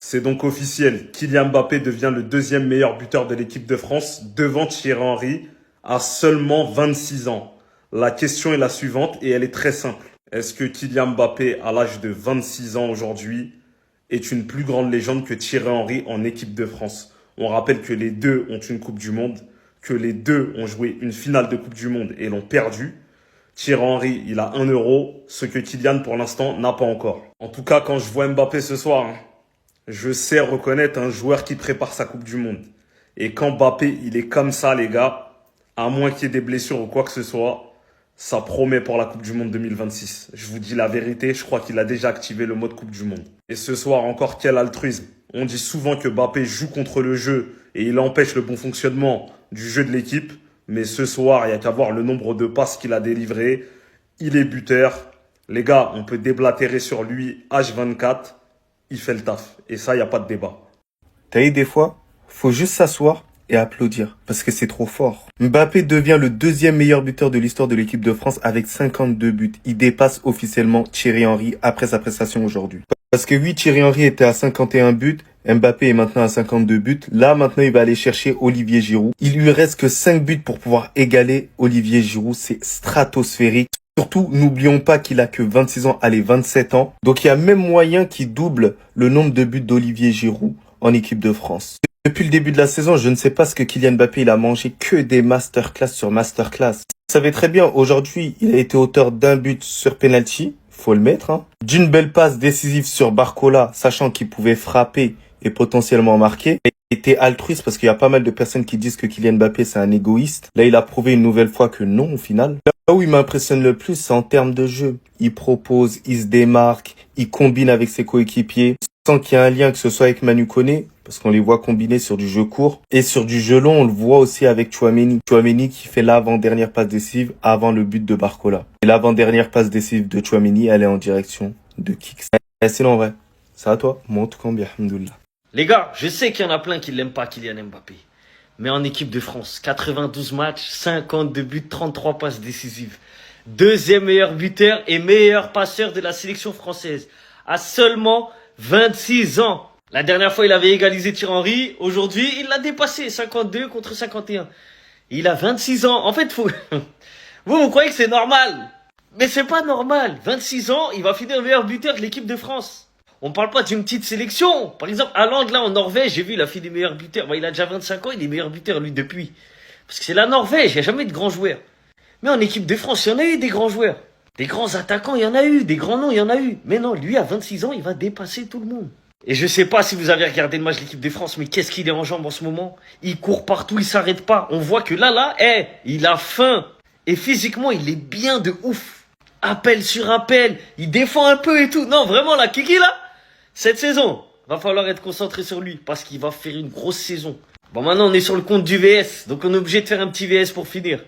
C'est donc officiel, Kylian Mbappé devient le deuxième meilleur buteur de l'équipe de France devant Thierry Henry à seulement 26 ans. La question est la suivante et elle est très simple. Est-ce que Kylian Mbappé, à l'âge de 26 ans aujourd'hui, est une plus grande légende que Thierry Henry en équipe de France? On rappelle que les deux ont une Coupe du Monde, que les deux ont joué une finale de Coupe du Monde et l'ont perdue. Thierry Henry, il a 1 euro, ce que Kylian, pour l'instant, n'a pas encore. En tout cas, quand je vois Mbappé ce soir, je sais reconnaître un joueur qui prépare sa Coupe du Monde. Et quand Mbappé, il est comme ça, les gars, à moins qu'il y ait des blessures ou quoi que ce soit, ça promet pour la Coupe du Monde 2026. Je vous dis la vérité, je crois qu'il a déjà activé le mode Coupe du Monde. Et ce soir, encore quel altruisme. On dit souvent que Mbappé joue contre le jeu et il empêche le bon fonctionnement du jeu de l'équipe. Mais ce soir, il n'y a qu'à voir le nombre de passes qu'il a délivrées. Il est buteur. Les gars, on peut déblatérer sur lui H24. Il fait le taf. Et ça, il n'y a pas de débat. T'as vu, des fois, faut juste s'asseoir et applaudir, parce que c'est trop fort. Mbappé devient le deuxième meilleur buteur de l'histoire de l'équipe de France avec 52 buts. Il dépasse officiellement Thierry Henry après sa prestation aujourd'hui. Parce que oui, Thierry Henry était à 51 buts, Mbappé est maintenant à 52 buts. Là, maintenant, il va aller chercher Olivier Giroud. Il lui reste que 5 buts pour pouvoir égaler Olivier Giroud. C'est stratosphérique. Surtout, n'oublions pas qu'il a que 26 ans, allez, 27 ans. Donc, il y a même moyen qu'il double le nombre de buts d'Olivier Giroud en équipe de France. Depuis le début de la saison, je ne sais pas ce que Kylian Mbappé, il a mangé que des masterclass sur masterclass. Vous savez très bien, aujourd'hui, il a été auteur d'un but sur penalty, faut le mettre, hein. D'une belle passe décisive sur Barcola, sachant qu'il pouvait frapper et potentiellement marquer. Il était altruiste parce qu'il y a pas mal de personnes qui disent que Kylian Mbappé, c'est un égoïste. Là, il a prouvé une nouvelle fois que non, au final. Là où il m'impressionne le plus, c'est en termes de jeu. Il propose, il se démarque, il combine avec ses coéquipiers. Sans qu'il y ait un lien, que ce soit avec Manu Koné, parce qu'on les voit combiner sur du jeu court. Et sur du jeu long, on le voit aussi avec Tchouaméni. Tchouaméni qui fait l'avant-dernière passe décisive avant le but de Barcola. Et l'avant-dernière passe décisive de Tchouaméni, elle est en direction de Kicks. Sinon, vrai, c'est à toi. Moi, en tout cas, bien, alhamdoulilah. Les gars, je sais qu'il y en a plein qui l'aiment pas, Kylian Mbappé. Mais en équipe de France, 92 matchs, 52 buts, 33 passes décisives. Deuxième meilleur buteur et meilleur passeur de la sélection française. À seulement 26 ans. La dernière fois, il avait égalisé Thierry Henry. Aujourd'hui, il l'a dépassé. 52 contre 51. Il a 26 ans. En fait, vous croyez que c'est normal. Mais c'est pas normal. 26 ans, il va finir meilleur buteur de l'équipe de France. On parle pas d'une petite sélection. Par exemple, Haaland, là, en Norvège, j'ai vu, il a fini meilleur buteur. Il a déjà 25 ans, il est meilleur buteur, lui, depuis. Parce que c'est la Norvège, il n'y a jamais de grands joueurs. Mais en équipe de France, il y en a eu des grands joueurs. Des grands attaquants, il y en a eu. Des grands noms, il y en a eu. Mais non, lui, à 26 ans, il va dépasser tout le monde. Et je sais pas si vous avez regardé le match de l'équipe de France, mais qu'est-ce qu'il est en jambes en ce moment? Il court partout, il s'arrête pas. On voit que là, il a faim. Et physiquement, il est bien de ouf. Appel sur appel, il défend un peu et tout. Non, vraiment, la Kiki, là, cette saison, va falloir être concentré sur lui, parce qu'il va faire une grosse saison. Bon, maintenant, on est sur le compte du VS, donc on est obligé de faire un petit VS pour finir.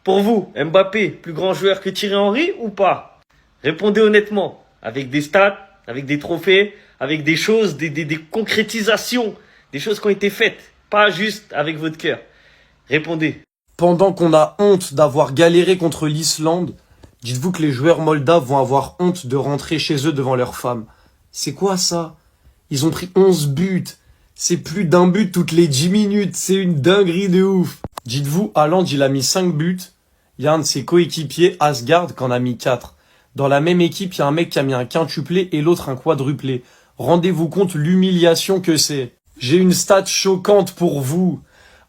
Pour vous, Mbappé, plus grand joueur que Thierry Henry ou pas? Répondez honnêtement, avec des stats, avec des trophées, avec des choses, des concrétisations, des choses qui ont été faites, pas juste avec votre cœur. Répondez. Pendant qu'on a honte d'avoir galéré contre l'Islande, dites-vous que les joueurs moldaves vont avoir honte de rentrer chez eux devant leurs femmes. C'est quoi ça? Ils ont pris 11 buts. C'est plus d'un but toutes les 10 minutes. C'est une dinguerie de ouf. Dites-vous, Haaland, il a mis 5 buts. Il y a un de ses coéquipiers, Asgard, qui en a mis 4. Dans la même équipe, il y a un mec qui a mis un quintuplé et l'autre un quadruplé. Rendez-vous compte l'humiliation que c'est. J'ai une stat choquante pour vous.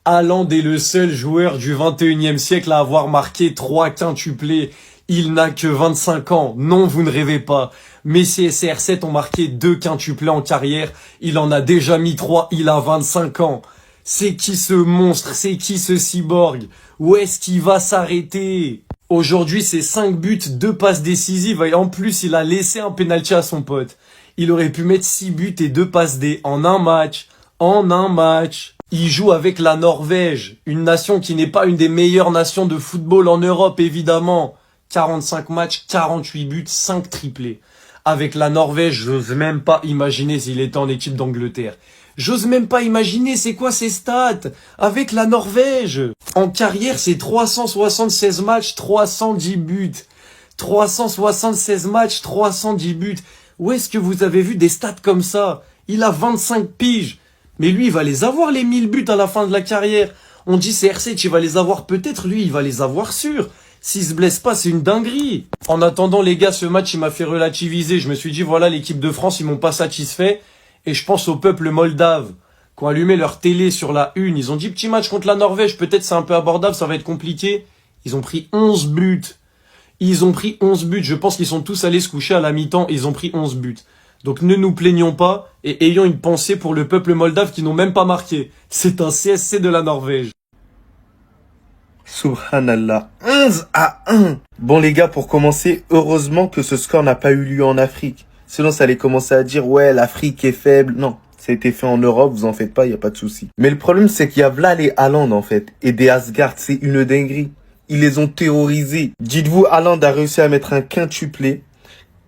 Haaland est le seul joueur du 21e siècle à avoir marqué 3 quintuplés. Il n'a que 25 ans. Non, vous ne rêvez pas. Messi et CR7 ont marqué 2 quintuplés en carrière. Il en a déjà mis 3. Il a 25 ans. C'est qui ce monstre? C'est qui ce cyborg? Où est-ce qu'il va s'arrêter? Aujourd'hui, c'est 5 buts, 2 passes décisives. Et en plus, il a laissé un penalty à son pote. Il aurait pu mettre 6 buts et 2 passes D en un match. En un match. Il joue avec la Norvège. Une nation qui n'est pas une des meilleures nations de football en Europe, évidemment. 45 matchs, 48 buts, 5 triplés. Avec la Norvège, j'ose même pas imaginer s'il était en équipe d'Angleterre. J'ose même pas imaginer c'est quoi ses stats avec la Norvège. En carrière, c'est 376 matchs, 310 buts. 376 matchs, 310 buts. Où est-ce que vous avez vu des stats comme ça? Il a 25 piges. Mais lui, il va les avoir les 1000 buts à la fin de la carrière. On dit CR7, il va les avoir peut-être, lui, il va les avoir sûr. S'il se blesse pas, c'est une dinguerie. En attendant, les gars, ce match, il m'a fait relativiser. Je me suis dit, voilà, l'équipe de France, ils m'ont pas satisfait. Et je pense au peuple moldave, qui ont allumé leur télé sur la une. Ils ont dit, petit match contre la Norvège, peut-être c'est un peu abordable, ça va être compliqué. Ils ont pris 11 buts. Ils ont pris 11 buts. Je pense qu'ils sont tous allés se coucher à la mi-temps. Ils ont pris 11 buts. Donc ne nous plaignons pas et ayons une pensée pour le peuple moldave qui n'ont même pas marqué. C'est un CSC de la Norvège. Subhanallah. 11-1. Bon les gars, pour commencer, heureusement que ce score n'a pas eu lieu en Afrique. Sinon ça allait commencer à dire, ouais, l'Afrique est faible. Non, ça a été fait en Europe, vous en faites pas, y a pas de souci. Mais le problème, c'est qu'il y a Vla les Haaland, en fait. Et des Asgard, c'est une dinguerie. Ils les ont terrorisés. Dites-vous, Haaland a réussi à mettre un quintuplé,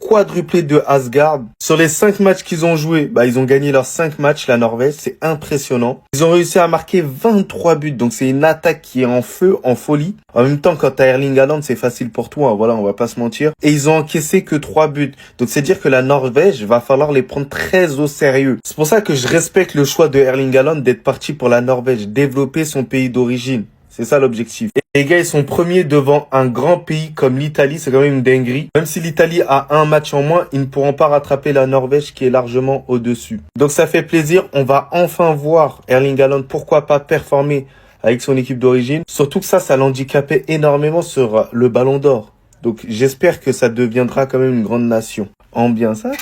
quadruplé de Asgard. Sur les 5 matchs qu'ils ont joués, ils ont gagné leurs 5 matchs, la Norvège, c'est impressionnant. Ils ont réussi à marquer 23 buts, donc c'est une attaque qui est en feu, en folie. En même temps, quand t'as Erling Haaland, c'est facile pour toi, hein, voilà, on va pas se mentir. Et ils ont encaissé que 3 buts. Donc c'est dire que la Norvège, va falloir les prendre très au sérieux. C'est pour ça que je respecte le choix de Erling Haaland d'être parti pour la Norvège, développer son pays d'origine. C'est ça l'objectif. Et les gars, ils sont premiers devant un grand pays comme l'Italie. C'est quand même une dinguerie. Même si l'Italie a un match en moins, ils ne pourront pas rattraper la Norvège qui est largement au-dessus. Donc ça fait plaisir. On va enfin voir Erling Haaland, pourquoi pas performer avec son équipe d'origine. Surtout que ça l'handicapait énormément sur le Ballon d'Or. Donc j'espère que ça deviendra quand même une grande nation. Ambiance ça.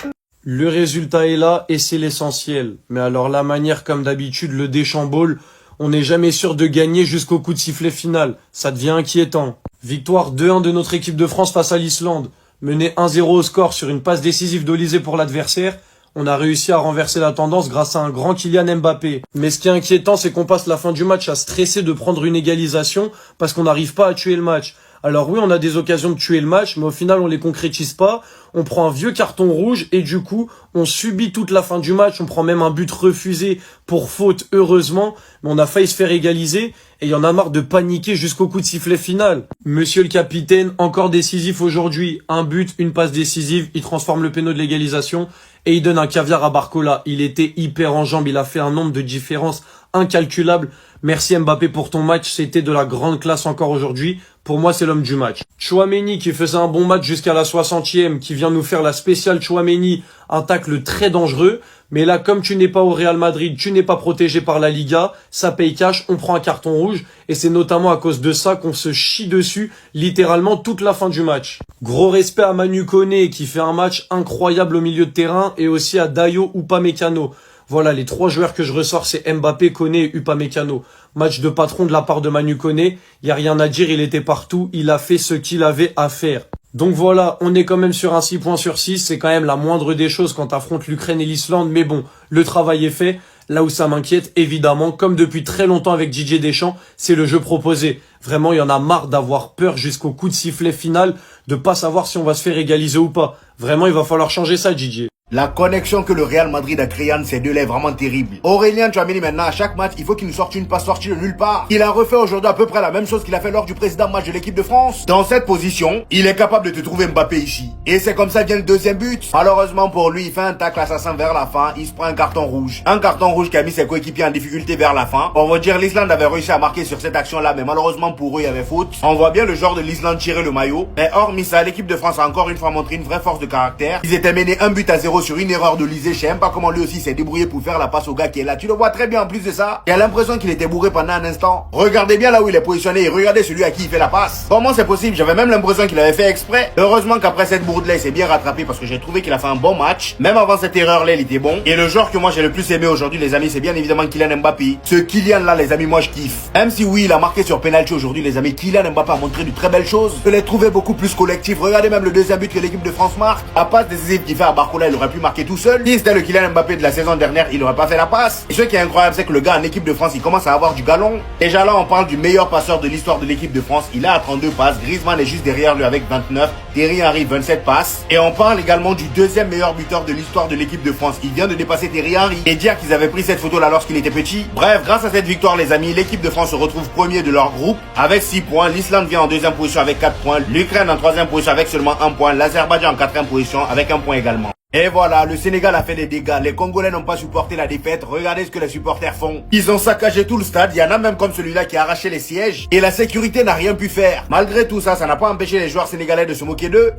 Le résultat est là et c'est l'essentiel. Mais alors la manière, comme d'habitude, le déchambole. On n'est jamais sûr de gagner jusqu'au coup de sifflet final. Ça devient inquiétant. Victoire 2-1 de notre équipe de France face à l'Islande. Mené 1-0 au score sur une passe décisive d'Olysée pour l'adversaire. On a réussi à renverser la tendance grâce à un grand Kylian Mbappé. Mais ce qui est inquiétant, c'est qu'on passe la fin du match à stresser de prendre une égalisation parce qu'on n'arrive pas à tuer le match. Alors oui, on a des occasions de tuer le match, mais au final, on les concrétise pas. On prend un vieux carton rouge et du coup, on subit toute la fin du match. On prend même un but refusé pour faute, heureusement. Mais on a failli se faire égaliser et il y en a marre de paniquer jusqu'au coup de sifflet final. Monsieur le capitaine, encore décisif aujourd'hui. Un but, une passe décisive. Il transforme le péno de l'égalisation et il donne un caviar à Barcola. Il était hyper en jambes. Il a fait un nombre de différences incalculable. Merci Mbappé pour ton match, c'était de la grande classe encore aujourd'hui. Pour moi, c'est l'homme du match. Tchouaméni qui faisait un bon match jusqu'à la 60e, qui vient nous faire la spéciale Tchouaméni, un tacle très dangereux. Mais là, comme tu n'es pas au Real Madrid, tu n'es pas protégé par la Liga, ça paye cash, on prend un carton rouge. Et c'est notamment à cause de ça qu'on se chie dessus, littéralement toute la fin du match. Gros respect à Manu Koné qui fait un match incroyable au milieu de terrain et aussi à Dayo Upamecano. Voilà, les 3 joueurs que je ressors, c'est Mbappé, Koné et Upamecano. Match de patron de la part de Manu Koné. Y a rien à dire, il était partout. Il a fait ce qu'il avait à faire. Donc voilà, on est quand même sur un 6 points sur 6. C'est quand même la moindre des choses quand t'affrontes l'Ukraine et l'Islande. Mais bon, le travail est fait. Là où ça m'inquiète, évidemment, comme depuis très longtemps avec Didier Deschamps, c'est le jeu proposé. Vraiment, il y en a marre d'avoir peur jusqu'au coup de sifflet final, de pas savoir si on va se faire égaliser ou pas. Vraiment, il va falloir changer ça, Didier. La connexion que le Real Madrid a créée entre ces deux-là est vraiment terrible. Aurélien Tchouaméni maintenant, à chaque match, il faut qu'il nous sorte une passe sortie de nulle part. Il a refait aujourd'hui à peu près la même chose qu'il a fait lors du précédent match de l'équipe de France. Dans cette position, il est capable de te trouver Mbappé ici. Et c'est comme ça vient le deuxième but. Malheureusement pour lui, il fait un tacle assassin vers la fin, il se prend un carton rouge. Un carton rouge qui a mis ses coéquipiers en difficulté vers la fin. On va dire l'Islande avait réussi à marquer sur cette action-là, mais malheureusement pour eux, il y avait faute. On voit bien le joueur de l'Islande tirer le maillot. Mais hormis ça, l'équipe de France a encore une fois montré une vraie force de caractère. Ils étaient menés 1-0 sur une erreur de l'Islande. Je sais même pas comment lui aussi s'est débrouillé pour faire la passe au gars qui est là. Tu le vois très bien en plus de ça. Il a l'impression qu'il était bourré pendant un instant. Regardez bien là où il est positionné et regardez celui à qui il fait la passe. Comment c'est possible? J'avais même l'impression qu'il avait fait exprès. Heureusement qu'après cette bourde là il s'est bien rattrapé parce que j'ai trouvé qu'il a fait un bon match. Même avant cette erreur là il était bon. Et le joueur que moi j'ai le plus aimé aujourd'hui les amis c'est bien évidemment Kylian Mbappé. Ce Kylian là les amis moi je kiffe. Même si oui il a marqué sur penalty aujourd'hui les amis, Kylian Mbappé a montré de très belles choses. Je l'ai trouvé beaucoup plus collectif. Regardez même le deuxième but que l'équipe de France marque. La passe décisive qu'il fait à Barcola il aurait pu marquer tout seul. Si c'était le Kylian Mbappé de la saison dernière, il n'aurait pas fait la passe. Et ce qui est incroyable, c'est que le gars en équipe de France, il commence à avoir du galon. Déjà là, on parle du meilleur passeur de l'histoire de l'équipe de France. Il a 32 passes. Griezmann est juste derrière lui avec 29. Thierry Henry, 27 passes. Et on parle également du deuxième meilleur buteur de l'histoire de l'équipe de France. Il vient de dépasser Thierry Henry. Et dire qu'ils avaient pris cette photo là lorsqu'il était petit. Bref, grâce à cette victoire, les amis, l'équipe de France se retrouve premier de leur groupe avec 6 points. L'Islande vient en deuxième position avec 4 points. L'Ukraine en troisième position avec seulement 1 point. L'Azerbaïdjan en quatrième position avec 1 point également. Et voilà, le Sénégal a fait des dégâts. Les Congolais n'ont pas supporté la défaite. Regardez ce que les supporters font. Ils ont saccagé tout le stade. Il y en a même comme celui-là qui a arraché les sièges. Et la sécurité n'a rien pu faire. Malgré tout ça, ça n'a pas empêché les joueurs sénégalais de se moquer d'eux.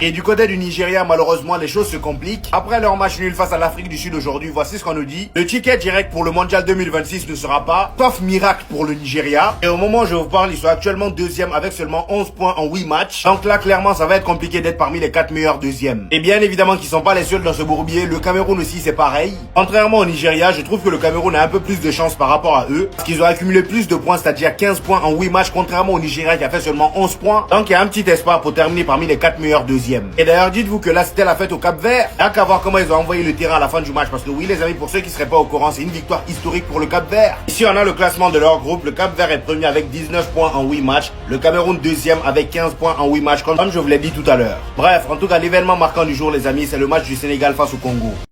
Et du côté du Nigeria, malheureusement, les choses se compliquent. Après leur match nul face à l'Afrique du Sud aujourd'hui, voici ce qu'on nous dit. Le ticket direct pour le Mondial 2026 ne sera pas, sauf miracle pour le Nigeria. Et au moment où je vous parle, ils sont actuellement deuxième avec seulement 11 points en 8 matchs. Donc là, clairement, ça va être compliqué d'être parmi les 4 meilleurs deuxièmes. Et bien évidemment qu'ils sont pas les seuls dans ce bourbier. Le Cameroun aussi, c'est pareil. Contrairement au Nigeria, je trouve que le Cameroun a un peu plus de chance par rapport à eux. Parce qu'ils ont accumulé plus de points, c'est-à-dire 15 points en 8 matchs, contrairement au Nigeria qui a fait seulement 11 points. Donc il y a un petit espoir pour terminer parmi les 4 meilleurs deuxièmes. Et d'ailleurs, dites-vous que là, c'était la fête au Cap-Vert. Il n'y a qu'à voir comment ils ont envoyé le terrain à la fin du match. Parce que oui, les amis, pour ceux qui seraient pas au courant, c'est une victoire historique pour le Cap-Vert. Ici, on a le classement de leur groupe. Le Cap-Vert est premier avec 19 points en 8 matchs. Le Cameroun deuxième avec 15 points en 8 matchs, comme je vous l'ai dit tout à l'heure. Bref, en tout cas, l'événement marquant du jour, les amis, c'est le match du Sénégal face au Congo.